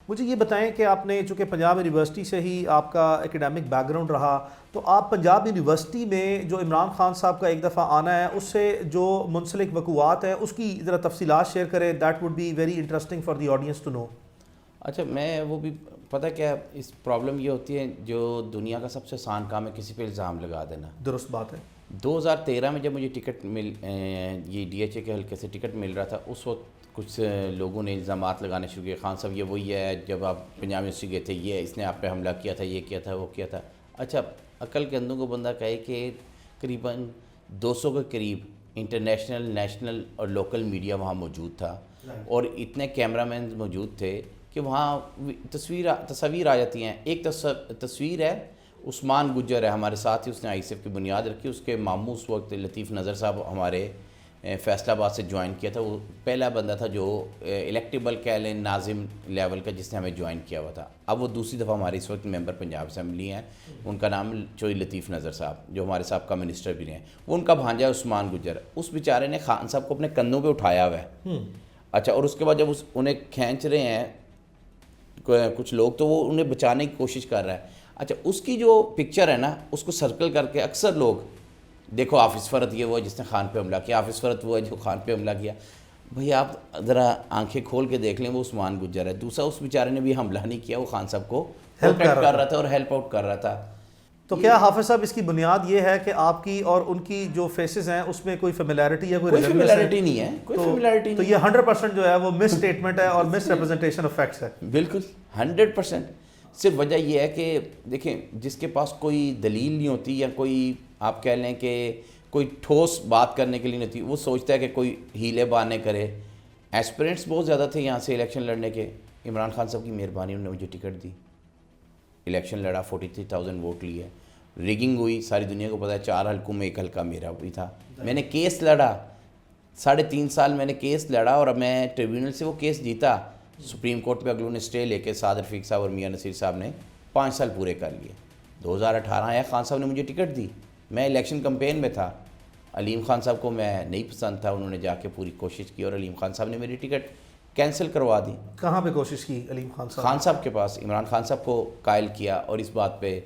مجھے یہ بتائیں کہ آپ نے چونکہ پنجاب یونیورسٹی سے ہی آپ کا ایکیڈیمک بیک گراؤنڈ رہا، تو آپ پنجاب یونیورسٹی میں جو عمران خان صاحب کا ایک دفعہ آنا ہے اس سے جو منسلک وقوعات ہیں اس کی ذرا تفصیلات شیئر کریں. That would be very interesting for the audience to know. اچھا میں وہ بھی پتہ کیا اس پرابلم یہ ہوتی ہے جو دنیا کا سب سے آسان کام ہے کسی پہ الزام لگا دینا. درست بات ہے. 2013 میں جب مجھے ٹکٹ یہ ڈی ایچ اے کے حلقے سے ٹکٹ مل رہا تھا، اس وقت کچھ لوگوں نے الزامات لگانے شروع کیے. خان صاحب یہ وہی ہے جب آپ پنجاب یونیورسٹی گئے تھے، یہ اس نے آپ پہ حملہ کیا تھا، یہ کیا تھا، وہ کیا تھا. اچھا عقل کے اندوں کو بندہ کہے کہ قریباً 200 کے قریب انٹرنیشنل، نیشنل اور لوکل میڈیا وہاں موجود تھا، اور اتنے کیمرہ مین موجود تھے کہ وہاں تصاویر آ جاتی ہیں. ایک تصویر ہے عثمان گجر ہے ہمارے ساتھ ہی، اس نے آئی ایس ایف کی بنیاد رکھی. اس کے ماموں اس وقت لطیف نظر صاحب ہمارے فیصل آباد سے جوائن کیا تھا. وہ پہلا بندہ تھا جو الیکٹیبل کہہ لیں ناظم لیول کا جس نے ہمیں جوائن کیا ہوا تھا. اب وہ دوسری دفعہ ہمارے اس وقت ممبر پنجاب اسمبلی ہیں. ان کا نام چوئی لطیف نظر صاحب جو ہمارے سابقہ منسٹر بھی ہیں. وہ ان کا بھانجا ہے عثمان گجر. اس بیچارے نے خان صاحب کو اپنے کندھوں پہ اٹھایا ہوا ہے. اچھا اور اس کے بعد جب انہیں کھینچ رہے ہیں کچھ لوگ تو وہ انہیں بچانے کی کوشش کر رہا ہے. اچھا اس کی جو پکچر ہے نا اس کو سرکل کر کے اکثر لوگ دیکھو حافظ فرد یہ وہ ہے جس نے خان پہ حملہ کیا، حافظ فرد وہ ہے جو خان پہ حملہ کیا. بھئی آپ ذرا آنکھیں کھول کے دیکھ لیں وہ عثمان گجر ہے. دوسرا اس بیچارے نے بھی حملہ نہیں کیا، وہ خان صاحب کو پروٹیکٹ کر رہا تھا اور ہیلپ آؤٹ کر رہا تھا. تو کیا حافظ صاحب اس کی بنیاد یہ ہے کہ آپ کی اور ان کی جو فیسز ہیں اس میں کوئی فیملیرٹی یا کوئی فیملیرٹی نہیں ہے، کوئی فیملیرٹی نہیں. تو یہ 100% جو ہے وہ مس اسٹیٹمنٹ ہے اور مس ریپرزنٹیشن آف فیکٹس ہے. بالکل 100%. صرف وجہ یہ ہے کہ دیکھیں جس کے پاس کوئی دلیل نہیں ہوتی یا کوئی آپ کہہ لیں کہ کوئی ٹھوس بات کرنے کے لیے نہیں ہوتی، وہ سوچتا ہے کہ کوئی ہیلے بہانے کرے. ایسپرینٹس بہت زیادہ تھے یہاں سے الیکشن لڑنے کے. عمران خان صاحب کی مہربانی انہوں نے مجھے ٹکٹ دی، الیکشن لڑا، 43,000 ووٹ لیے. ریگنگ ہوئی، ساری دنیا کو پتہ ہے. 4 حلقوں میں 1 حلقہ میرا بھی تھا. میں نے کیس لڑا 3.5 سال میں نے کیس لڑا اور اب میں ٹریبیونل سے وہ کیس جیتا. سپریم کورٹ پہ اگلوں نے اسٹے لے کے سعد رفیق صاحب اور میاں نصیر صاحب نے 5 سال پورے کر لیے. 2018 آیا، خان صاحب نے مجھے ٹکٹ دی. میں الیکشن کمپین میں تھا. علیم خان صاحب کو میں نہیں پسند تھا، انہوں نے جا کے پوری کوشش کی اور علیم خان صاحب نے میری ٹکٹ کینسل کروا دی. کہاں پہ کوشش کی علیم خان صاحب؟ خان صاحب کے پاس. عمران خان صاحب کو قائل کیا اور اس بات پہ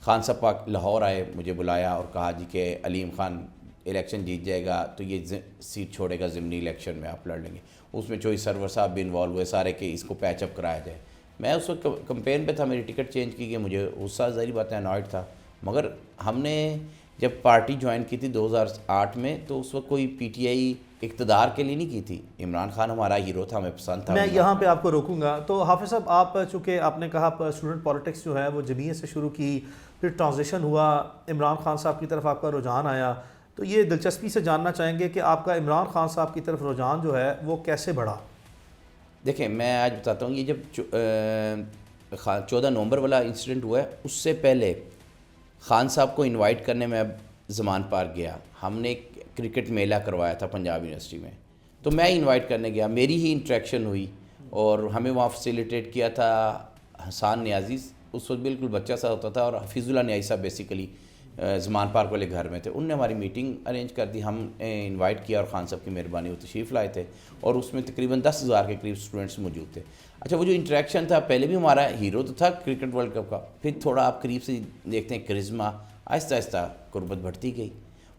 خان صاحب پاک لاہور آئے، مجھے بلایا اور کہا جی کہ علیم خان الیکشن جیت جائے گا تو یہ سیٹ چھوڑے گا ضمنی الیکشن میں، آپ لڑ لیں گے. اس میں چوئی سرور صاحب بھی انوالو ہوئے سارے کہ اس کو پیچ اپ کرایا جائے. میں اس وقت کمپین پہ تھا، میری ٹکٹ چینج کی گئی. مجھے غصہ ظاہری بات ہے انوائڈ تھا. مگر ہم نے جب پارٹی جوائن کی تھی 2008 میں تو اس وقت کوئی پی ٹی آئی اقتدار کے لیے نہیں کی تھی. عمران خان ہمارا ہیرو تھا، ہمیں پسند تھا. میں یہاں پہ آپ کو روکوں گا. تو حافظ صاحب آپ چونکہ آپ نے کہا اسٹوڈنٹ پالیٹکس جو ہے وہ جمعیت سے شروع کی، پھر ٹرانزیشن ہوا، عمران خان صاحب کی طرف آپ کا رجحان آیا، تو یہ دلچسپی سے جاننا چاہیں گے کہ آپ کا عمران خان صاحب کی طرف رجحان جو ہے وہ کیسے بڑھا؟ دیکھیں میں آج بتاتا ہوں. یہ جب 14 نومبر والا انسیڈنٹ ہوا ہے اس سے پہلے خان صاحب کو انوائٹ کرنے میں زمان پارک گیا. ہم نے ایک کرکٹ میلہ کروایا تھا پنجاب یونیورسٹی میں، تو میں انوائٹ کرنے گیا. میری ہی انٹریکشن ہوئی اور ہمیں وہاں فیسیلیٹیٹ کیا تھا حسان نیازی. اس وقت بالکل بچہ سا ہوتا تھا، اور حفیظ اللہ نیازی صاحب بیسیکلی زمان پارک والے گھر میں تھے. انہوں نے ہماری میٹنگ ارینج کر دی، ہم انوائٹ کیا اور خان صاحب کی مہربانی وہ تشریف لائے تھے اور اس میں تقریباً 10,000 کے قریب اسٹوڈنٹس موجود تھے. اچھا وہ جو انٹریکشن تھا، پہلے بھی ہمارا ہیرو تو تھا کرکٹ ورلڈ کپ کا، پھر تھوڑا آپ قریب سے دیکھتے ہیں کرزما، آہستہ آہستہ قربت بڑھتی گئی.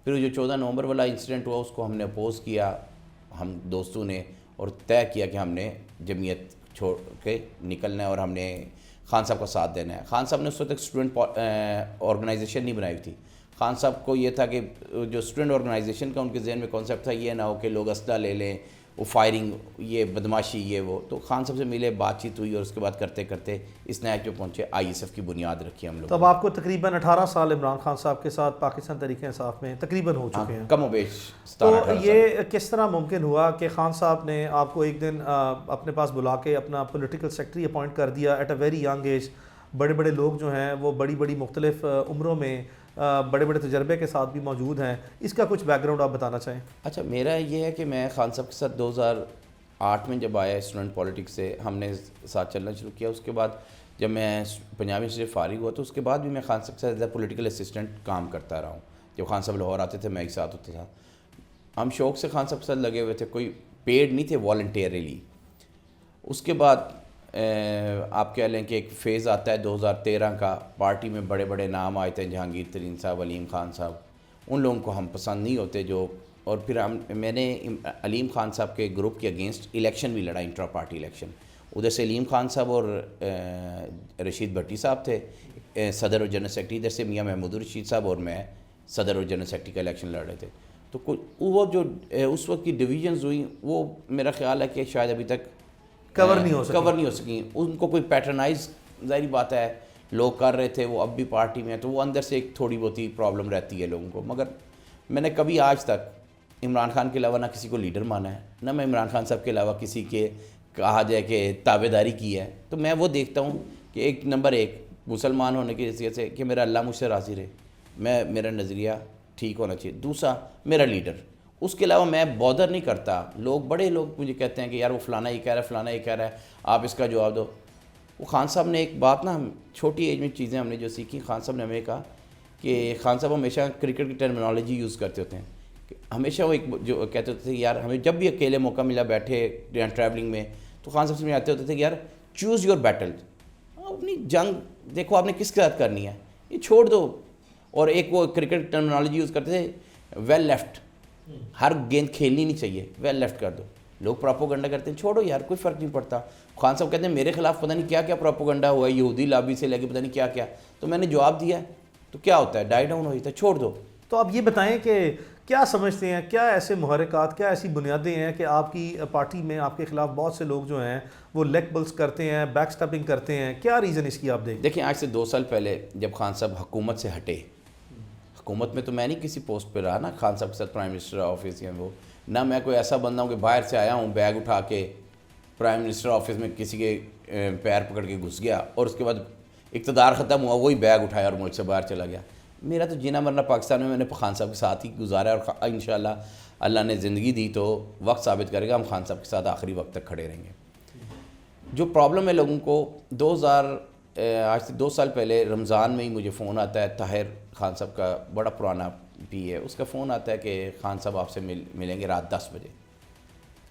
پھر جو 14 نومبر والا انسیڈنٹ ہوا اس کو ہم نے اپوز کیا ہم دوستوں نے، اور طے کیا کہ ہم نے جمعیت چھوڑ کے نکلنا ہے اور ہم نے خان صاحب کا ساتھ دینا ہے. خان صاحب نے اس وقت تک اسٹوڈنٹ آرگنائزیشن نہیں بنائی تھی. خان صاحب کو یہ تھا کہ جو اسٹوڈنٹ آرگنائزیشن کا ان کے ذہن میں کانسیپٹ تھا یہ نہ ہو کہ لوگ اسلحہ لے لیں، وہ فائرنگ، یہ بدماشی، یہ وہ. تو خان صاحب سے ملے، بات چیت ہوئی اور اس کے بعد کرتے کرتے اس نیچ پہ پہنچے. آئی ایس ایف کی بنیاد رکھی ہم لوگ. تو اب آپ کو تقریباً 18 سال عمران خان صاحب کے ساتھ پاکستان تحریک انصاف میں تقریباً ہو چکے ہیں، کم و بیش. تو یہ کس طرح ممکن ہوا کہ خان صاحب نے آپ کو ایک دن اپنے پاس بلا کے اپنا پولیٹیکل سیکرٹری اپوائنٹ کر دیا at a very young age? بڑے بڑے لوگ جو ہیں وہ بڑی بڑی مختلف عمروں میں بڑے بڑے تجربے کے ساتھ بھی موجود ہیں. اس کا کچھ بیک گراؤنڈ آپ بتانا چاہیں؟ اچھا میرا یہ ہے کہ میں خان صاحب کے ساتھ 2008 میں جب آیا اسٹوڈنٹ پالیٹکس سے ہم نے ساتھ چلنا شروع کیا. اس کے بعد جب میں پنجاب یونیورسٹی سے فارغ ہوا تو اس کے بعد بھی میں خان صاحب کے ساتھ ایز اے پولیٹیکل اسسٹنٹ کام کرتا رہا ہوں. جب خان صاحب لاہور آتے تھے میں ایک ساتھ ہوتا تھا. ہم شوق سے خان صاحب کے ساتھ لگے ہوئے تھے، کوئی پیڈ نہیں تھے، والنٹیرلی. اس کے بعد آپ کہہ لیں کہ ایک فیز آتا ہے 2013 کا، پارٹی میں بڑے بڑے نام آئے تھے، جہانگیر ترین صاحب، علیم خان صاحب، ان لوگوں کو ہم پسند نہیں ہوتے جو، اور پھر میں نے علیم خان صاحب کے گروپ کے اگینسٹ الیکشن بھی لڑا، انٹرا پارٹی الیکشن. ادھر سے علیم خان صاحب اور رشید بھٹی صاحب تھے صدر اور جنرل سیکرٹری، ادھر سے میاں محمود الرشید صاحب اور میں صدر اور جنرل سیکرٹری کا الیکشن لڑ رہے تھے. تو وہ جو اس وقت کی ڈویژنز ہوئیں وہ میرا خیال ہے کہ شاید ابھی تک کور نہیں ہو سکیں. ان کو کوئی پیٹرنائز، ظاہری بات ہے لوگ کر رہے تھے، وہ اب بھی پارٹی میں ہیں، تو وہ اندر سے ایک تھوڑی بہت ہی پرابلم رہتی ہے لوگوں کو. مگر میں نے کبھی آج تک عمران خان کے علاوہ نہ کسی کو لیڈر مانا ہے، نہ میں عمران خان صاحب کے علاوہ کسی کے کہا جائے کہ تابع داری کی ہے. تو میں وہ دیکھتا ہوں کہ ایک نمبر ایک مسلمان ہونے کی حیثیت سے کہ میرا اللہ مجھ سے راضی رہے، میرا نظریہ ٹھیک ہونا چاہیے. دوسرا میرا لیڈر، اس کے علاوہ میں بودر نہیں کرتا. بڑے لوگ مجھے کہتے ہیں کہ یار وہ فلانا یہ کہہ رہا ہے، فلانا یہ کہہ رہا ہے، آپ اس کا جواب دو. وہ خان صاحب نے ایک بات نا، ہم چھوٹی ایج میں چیزیں ہم نے جو سیکھی، خان صاحب نے ہمیں کہا کہ خان صاحب ہمیشہ کرکٹ کی ٹرمینالوجی یوز کرتے ہوتے ہیں کہ ہمیشہ وہ ایک جو کہتے ہوتے تھے کہ یار ہمیں جب بھی اکیلے موقع ملا بیٹھے ٹریولنگ میں، تو خان صاحب سے آتے ہوتے تھے کہ یار چوز یور بیٹل، اپنی جنگ دیکھو آپ نے کس کے ساتھ کرنی ہے، یہ چھوڑ دو. اور ایک وہ کرکٹ ٹرمینالوجی یوز کرتے تھے ویل لیفٹ، ہر گیند کھیلنی نہیں چاہیے، ویل لیفٹ کر دو. لوگ پراپوگنڈا کرتے ہیں، چھوڑو یار کوئی فرق نہیں پڑتا. خان صاحب کہتے ہیں میرے خلاف پتہ نہیں کیا کیا پراپوگنڈا ہوا ہے، یہودی لابی سے لے کے پتہ نہیں کیا کیا. تو میں نے جواب دیا ہے، تو کیا ہوتا ہے، ڈائی ڈاؤن ہو جاتا ہے، چھوڑ دو. تو آپ یہ بتائیں کہ کیا سمجھتے ہیں، کیا ایسے محرکات، کیا ایسی بنیادیں ہیں کہ آپ کی پارٹی میں آپ کے خلاف بہت سے لوگ جو ہیں وہ لیگ بلز کرتے ہیں، بیک سٹیپنگ کرتے ہیں، کیا ریزن اس کی آپ دیکھیں آج سے 2 سال پہلے جب خان صاحب حکومت سے ہٹے، حکومت میں تو میں نہیں کسی پوسٹ پہ رہا نا خان صاحب کے ساتھ پرائم منسٹر آفس یا وہ، نہ میں کوئی ایسا بندہ ہوں کہ باہر سے آیا ہوں بیگ اٹھا کے پرائم منسٹر آفس میں کسی کے پیر پکڑ کے گھس گیا اور اس کے بعد اقتدار ختم ہوا وہی بیگ اٹھایا اور ملک سے باہر چلا گیا. میرا تو جینا مرنا پاکستان میں نے خان صاحب کے ساتھ ہی گزارا اور انشاءاللہ اللہ نے زندگی دی تو وقت ثابت کرے گا، ہم خان صاحب کے ساتھ آخری وقت تک کھڑے رہیں گے. جو پرابلم ہے لوگوں کو، آج سے 2 سال پہلے رمضان میں ہی مجھے فون آتا ہے، طاہر خان صاحب کا بڑا پرانا پی ہے، اس کا فون آتا ہے کہ خان صاحب آپ سے ملیں گے رات 10 بجے.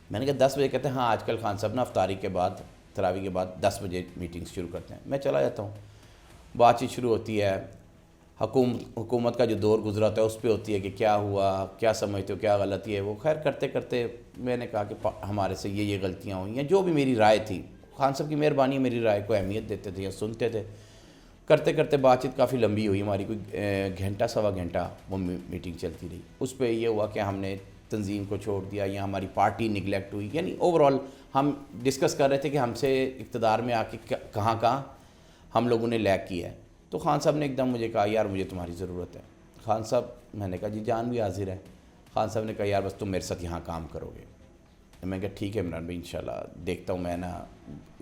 میں نے کہا 10 بجے؟ کہتے ہیں ہاں آج کل خان صاحب نا افطاری کے بعد، تراویح کے بعد 10 بجے میٹنگز شروع کرتے ہیں. میں چلا جاتا ہوں، بات چیت شروع ہوتی ہے، حکومت کا جو دور گزرا ہوتا ہے اس پہ ہوتی ہے کہ کیا ہوا، کیا سمجھتے ہو، کیا غلطی ہے. وہ خیر کرتے کرتے میں نے کہا کہ ہمارے سے یہ غلطیاں ہوئی ہیں، جو بھی میری رائے تھی، خان صاحب کی مہربانی میری رائے کو اہمیت دیتے تھے یا سنتے تھے. کرتے کرتے بات چیت کافی لمبی ہوئی ہماری، کوئی گھنٹہ سوا گھنٹہ وہ میٹنگ چلتی رہی. اس پہ یہ ہوا کہ ہم نے تنظیم کو چھوڑ دیا یا ہماری پارٹی نگلیکٹ ہوئی، یعنی اوور آل ہم ڈسکس کر رہے تھے کہ ہم سے اقتدار میں آ کے کہاں کہاں ہم لوگوں نے لیک کیا ہے. تو خان صاحب نے ایک دم مجھے کہا یار مجھے تمہاری ضرورت ہے. خان صاحب، میں نے کہا جی جان بھی حاضر ہے. خان صاحب نے کہا یار بس تم میرے ساتھ یہاں کام کرو گے. میں نے کہا ٹھیک ہے عمران بھائی انشاءاللہ دیکھتا ہوں، میں نا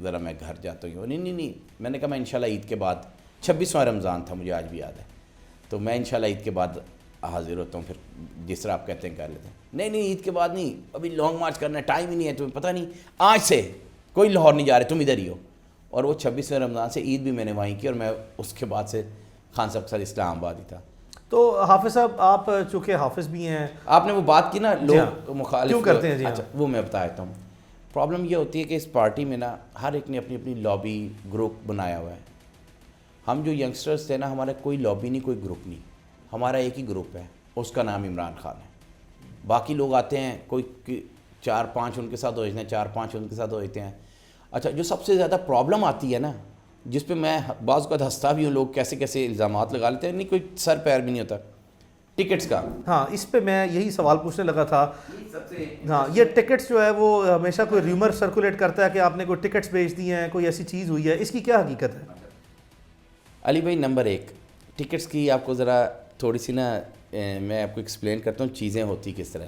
ذرا میں گھر جاتا ہوں. نہیں میں نے کہا میں انشاءاللہ عید کے بعد، 26واں رمضان تھا مجھے آج بھی یاد ہے، تو میں انشاءاللہ عید کے بعد حاضر ہوتا ہوں، پھر جس طرح آپ کہتے ہیں کر لیتے ہیں. نہیں عید کے بعد نہیں، ابھی لانگ مارچ کرنا ہے، ٹائم ہی نہیں ہے، تمہیں پتہ نہیں آج سے کوئی لاہور نہیں جا رہے، تم ادھر ہی ہو. اور وہ 26ویں رمضان سے عید بھی میں نے وہیں کی، اور میں اس کے بعد سے خان صاحب کے ساتھ اسلام آباد ہی تھا. تو حافظ صاحب آپ چونکہ حافظ بھی ہیں، آپ نے وہ بات کی نا لوگ مخالف کیوں کرتے ہیں؟ اچھا وہ میں بتا دیتا ہوں. پرابلم یہ ہوتی ہے کہ اس پارٹی میں نا ہر ایک نے اپنی اپنی لابی گروپ بنایا ہوا ہے. ہم جو ینگسٹرز تھے نا، ہمارا کوئی لابی نہیں، کوئی گروپ نہیں، ہمارا ایک ہی گروپ ہے، اس کا نام عمران خان ہے. باقی لوگ آتے ہیں، کوئی 4-5 ان کے ساتھ ہو جاتے ہیں، 4-5 ان کے ساتھ ہو جاتے ہیں. اچھا جو سب سے زیادہ پرابلم آتی ہے نا، جس پہ میں بعض اوقات ہنستا بھی ہوں، لوگ کیسے کیسے الزامات لگا لیتے ہیں، نہیں کوئی سر پیر بھی نہیں ہوتا، ٹکٹس کا. ہاں اس پہ میں یہی سوال پوچھنے لگا تھا. ہاں یہ ٹکٹس جو ہے وہ ہمیشہ کوئی ریومر سرکولیٹ کرتا ہے کہ آپ نے کوئی ٹکٹس بھیج دی ہیں، کوئی ایسی چیز ہوئی ہے، اس کی کیا حقیقت ہے؟ علی بھائی نمبر 1 ٹکٹس کی آپ کو ذرا تھوڑی سی نا میں آپ کو ایکسپلین کرتا ہوں چیزیں ہوتی کس طرح.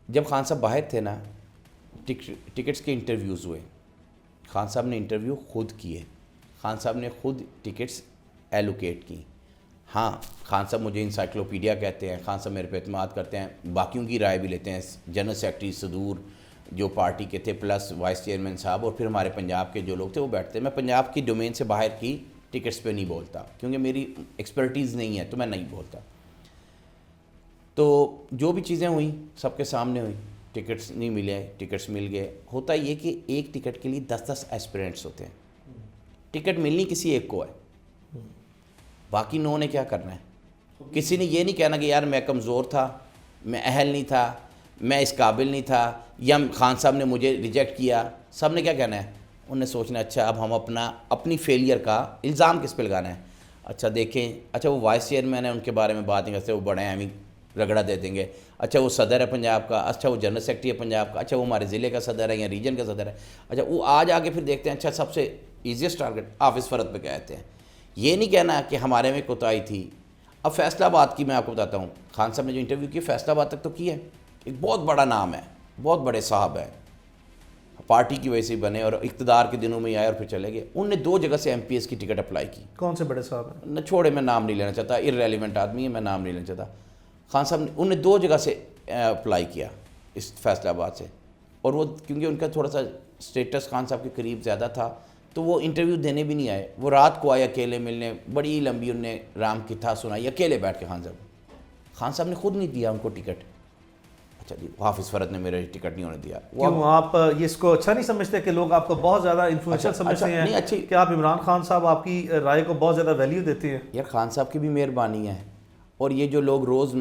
جب خان صاحب باہر تھے نا، ٹکٹس کے انٹرویوز ہوئے، خان صاحب نے انٹرویو خود کیے، خان صاحب نے خود ٹکٹس ایلوکیٹ کی. ہاں خان صاحب مجھے انسائکلوپیڈیا کہتے ہیں، خان صاحب میرے پہ اعتماد کرتے ہیں، باقیوں کی رائے بھی لیتے ہیں، جنرل سیکرٹری صدور جو پارٹی کے تھے پلس وائس چیئرمین صاحب اور پھر ہمارے پنجاب کے جو لوگ تھے وہ بیٹھتے. میں پنجاب کی ڈومین سے باہر کی ٹکٹس پہ نہیں بولتا کیونکہ میری ایکسپرٹیز نہیں ہے، تو میں نہیں بولتا. تو جو بھی چیزیں ہوئیں سب کے سامنے ہوئیں، ٹکٹس نہیں ملے، ٹکٹس مل گئے. ہوتا یہ کہ ایک ٹکٹ کے لیے 10 ایسپیرنٹس ہوتے ہیں. ٹکٹ ملنی کسی ایک کو ہے، باقی 9 نے کیا کرنا ہے. کسی نے یہ نہیں کہنا کہ یار میں کمزور تھا، میں اہل نہیں تھا، میں اس قابل نہیں تھا، یا خان صاحب نے مجھے ریجیکٹ کیا. سب نے کیا کہنا ہے، انہوں نے سوچنا اچھا اب ہم اپنی فیلئر کا الزام کس پہ لگانا ہے. اچھا دیکھیں، اچھا وہ وائس چیئرمین ہے ان کے بارے میں بات نہیں کرتے، وہ بڑے ہیں ہمیں رگڑا دے دیں گے. اچھا وہ صدر ہے پنجاب کا، اچھا وہ جنرل سیکرٹری ہے پنجاب کا، اچھا وہ ہمارے ضلع کا صدر ہے یا ریجن کا صدر ہے. اچھا وہ آج آگے پھر دیکھتے ہیں اچھا سب سے ایزیسٹ ٹارگٹ حافظ فرد پہ کہتے ہیں. یہ نہیں کہنا کہ ہمارے میں کوتاہی تھی. اب فیصلہ آباد کی میں آپ کو بتاتا ہوں، خان صاحب نے جو انٹرویو کی فیصلہ آباد تک تو کی ہے، ایک بہت بڑا نام ہے، بہت بڑے صاحب ہیں، پارٹی کی وجہ سے بنے اور اقتدار کے دنوں میں آئے اور پھر چلے گئے. انہوں نے 2 جگہ سے MPS کی ٹکٹ اپلائی کی. کون سے بڑے صاحب ہیں؟ نہ چھوڑے، میں نام نہیں لینا چاہتا، ارریلیونٹ آدمی ہے، میں نام نہیں لینا چاہتا. خان صاحب نے انہوں نے 2 جگہ سے اپلائی کیا اس فیصلہ آباد سے، اور وہ کیونکہ ان کا تھوڑا سا اسٹیٹس خان صاحب کے قریب زیادہ تھا تو وہ انٹرویو دینے بھی نہیں آئے. وہ رات کو آئے اکیلے ملنے، بڑی لمبی انہوں نے رام کی تھا سنائی اکیلے بیٹھ کے. خان صاحب نے خود نہیں دیا ان کو ٹکٹ. اچھا جی حافظ فرد نے میرے ٹکٹ نہیں ہونے دیا. کیوں آپ یہ اس کو اچھا نہیں سمجھتے کہ لوگ آپ کو بہت زیادہ انفلوئنشل سمجھتے ہیں کہ آپ عمران خان صاحب آپ کی رائے کو بہت زیادہ ویلیو دیتے ہیں؟ یار خان صاحب کی بھی مہربانی ہے، اور یہ جو لوگ روز